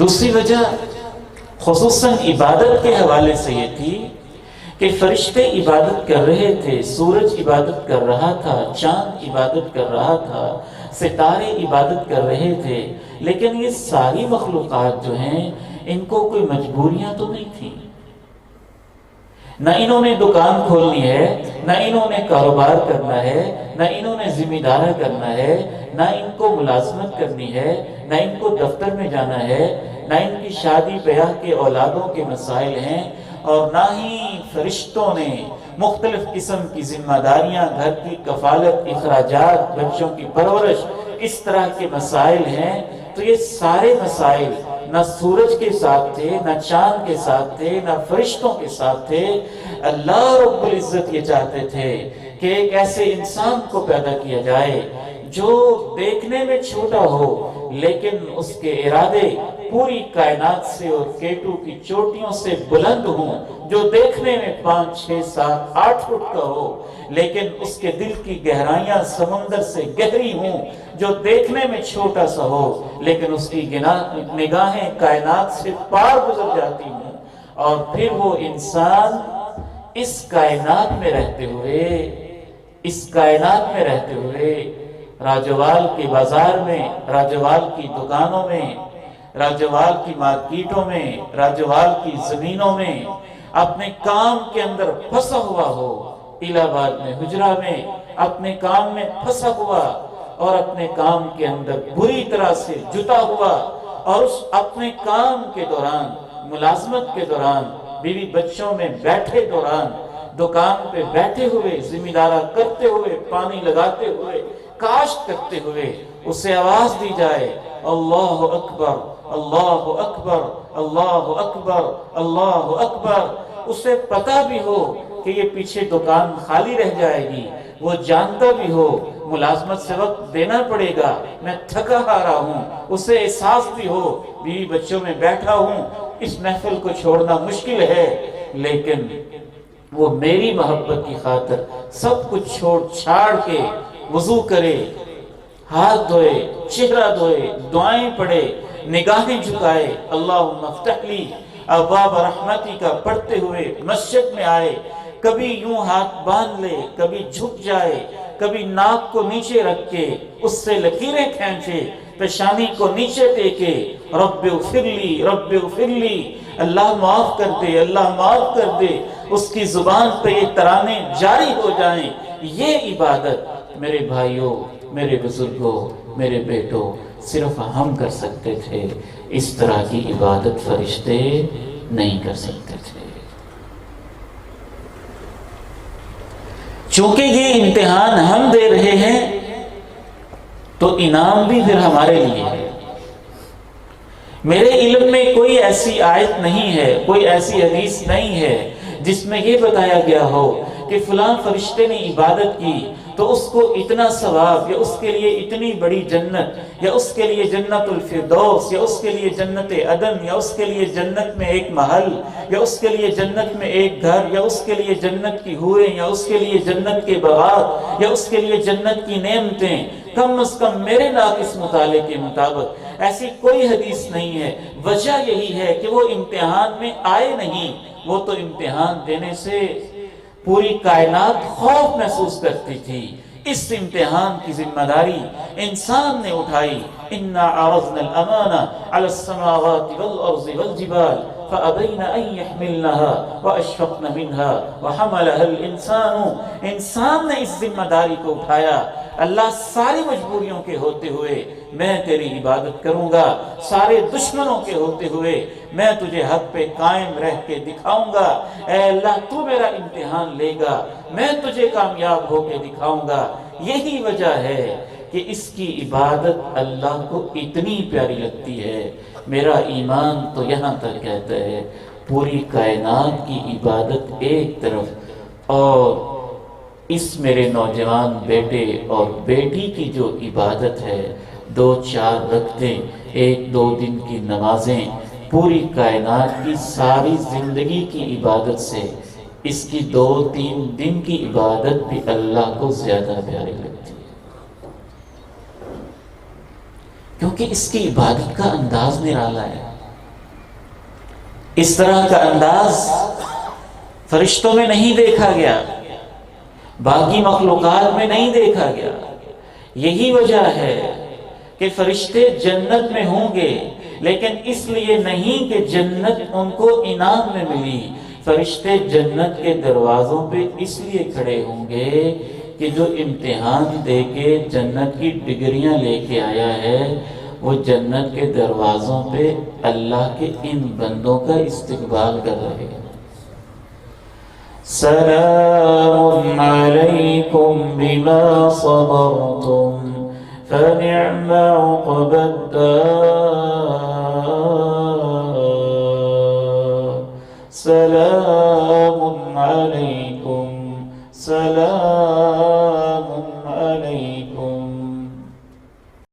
دوسری وجہ خصوصاً عبادت کے حوالے سے یہ تھی کہ فرشتے عبادت کر رہے تھے، سورج عبادت کر رہا تھا، چاند عبادت کر رہا تھا، ستارے عبادت کر رہے تھے، لیکن یہ ساری مخلوقات جو ہیں ان کو کوئی مجبوریاں تو نہیں تھیں۔ نہ انہوں نے دکان کھولنی ہے، نہ انہوں نے کاروبار کرنا ہے، نہ انہوں نے ذمہ دارہ کرنا ہے، نہ ان کو ملازمت کرنی ہے، نہ ان کو دفتر میں جانا ہے، نہ ان کی شادی بیاہ کے اولادوں کے مسائل ہیں، اور نہ ہی فرشتوں نے مختلف قسم کی ذمہ داریاں، گھر کی کفالت، اخراجات، بچوں کی پرورش، اس طرح کے مسائل ہیں۔ تو یہ سارے مسائل نہ سورج کے ساتھ تھے، نہ چاند کے ساتھ تھے، نہ فرشتوں کے ساتھ تھے۔ اللہ رب العزت یہ چاہتے تھے کہ ایک ایسے انسان کو پیدا کیا جائے جو دیکھنے میں چھوٹا ہو لیکن اس کے ارادے پوری کائنات سے اور کیٹو کی چوٹیوں سے بلند ہوں، جو دیکھنے میں 5، 6، 7، 8 فٹ کا ہو لیکن اس کے دل کی گہرائیاں سمندر سے گہری ہوں، جو دیکھنے میں چھوٹا سا ہو لیکن اس کی نگاہیں کائنات سے پار گزر جاتی ہوں۔ اور پھر وہ انسان اس کائنات میں رہتے ہوئے راجوال کے بازار میں، راجوال کی دکانوں میں، راجوال کی مارکیٹوں میں، راجوال کی زمینوں میں اپنے کام کے اندر پھنسا ہوا ہو، الہ آباد میں حجرہ میں اپنے کام میں پھنسا ہوا اور اپنے کام کے اندر بری طرح سے جتا ہوا، اور اس اپنے کام کے دوران، ملازمت کے دوران، بیوی بچوں میں بیٹھے دوران، دکان پہ بیٹھے ہوئے، ذمہ دارہ کرتے ہوئے، پانی لگاتے ہوئے، کاشت کرتے ہوئے اسے آواز دی جائے، اللہ اکبر، اللہ اکبر، اللہ اکبر، اللہ اکبر۔ اسے پتہ بھی ہو کہ یہ پیچھے دکان خالی رہ جائے گی، وہ جانتا بھی ہو ملازمت سے وقت دینا پڑے گا، میں تھکا ہارا ہوں، اسے احساس بھی ہو بیوی بچوں میں بیٹھا ہوں، اس محفل کو چھوڑنا مشکل ہے، لیکن وہ میری محبت کی خاطر سب کچھ چھوڑ چھاڑ کے وضو کرے، ہاتھ دھوئے، چہرہ دھوئے، دعائیں پڑھے، نگاہیں جھکائے، اللہم افتح لی ابواب رحمتی کا پڑھتے ہوئے مسجد میں آئے، کبھی یوں ہاتھ باندھ لے، کبھی جھک جائے، کبھی ناک کو نیچے رکھ کے اس سے لکیریں کھینچے، پیشانی کو نیچے دے کے رب اغفر لی، رب اغفر لی، اللہ معاف کر دے، اللہ معاف کر دے، اس کی زبان پہ یہ ترانے جاری ہو جائیں۔ یہ عبادت میرے بھائیوں، میرے بزرگوں، میرے بیٹوں، صرف ہم کر سکتے تھے، اس طرح کی عبادت فرشتے نہیں کر سکتے تھے۔ چونکہ یہ امتحان ہم دے رہے ہیں تو انعام بھی پھر ہمارے لیے ہے۔ میرے علم میں کوئی ایسی آیت نہیں ہے، کوئی ایسی حدیث نہیں ہے جس میں یہ بتایا گیا ہو کہ فلاں فرشتے نے عبادت کی تو اس کو اتنا ثواب، یا اس کے لیے اتنی بڑی جنت، یا اس کے لیے جنت الفردوس، یا اس کے لیے جنت عدن، یا اس کے لیے جنت میں ایک محل، یا اس کے لیے جنت میں ایک گھر، یا اس کے لیے جنت کی حوریں، یا اس کے لیے جنت کے باغات، یا اس کے لیے جنت کی نعمتیں۔ کم از کم میرے ناقص مطالعے کے مطابق ایسی کوئی حدیث نہیں ہے۔ وجہ یہی ہے کہ وہ امتحان میں آئے نہیں، وہ تو امتحان دینے سے پوری کائنات خوف محسوس کرتی تھی۔ اس امتحان کی ذمہ داری انسان نے اٹھائی۔ اِنَّا عَرَضْنَا الْأَمَانَةَ عَلَى السَّمَاوَاتِ وَالْأَرْضِ وَالْجِبَالِ فَأَبَيْنَ أَن يَحْمِلْنَهَا وَأَشْفَقْنَ مِنْهَا وَحَمَلَهَا الْإِنسَانُ۔ انسان نے اس ذمہ داری کو اٹھایا۔ اللہ ساری مجبوریوں کے ہوتے ہوئے میں تیری عبادت کروں گا، سارے دشمنوں کے ہوتے ہوئے میں تجھے حق پہ قائم رہ کے دکھاؤں گا۔ اے اللہ تو میرا امتحان لے گا، میں تجھے کامیاب ہو کے دکھاؤں گا۔ یہی وجہ ہے کہ اس کی عبادت اللہ کو اتنی پیاری لگتی ہے۔ میرا ایمان تو یہاں تک کہتا ہے پوری کائنات کی عبادت ایک طرف، اور اس میرے نوجوان بیٹے اور بیٹی کی جو عبادت ہے، 2-4 رکعتیں، 1-2 دن کی نمازیں، پوری کائنات کی ساری زندگی کی عبادت سے اس کی 2-3 دن کی عبادت بھی اللہ کو زیادہ پیاری لگتی ہے، کیونکہ اس کی عبادت کا انداز نرالا ہے۔ اس طرح کا انداز فرشتوں میں نہیں دیکھا گیا، باقی مخلوقات میں نہیں دیکھا گیا۔ یہی وجہ ہے کہ فرشتے جنت میں ہوں گے، لیکن اس لیے نہیں کہ جنت ان کو انعام میں ملی۔ فرشتے جنت کے دروازوں پہ اس لیے کھڑے ہوں گے کہ جو امتحان دے کے جنت کی ڈگریاں لے کے آیا ہے، وہ جنت کے دروازوں پہ اللہ کے ان بندوں کا استقبال کر رہے ہیں۔ سلام علیکم بما صبرتم فنعم عقبى الدار۔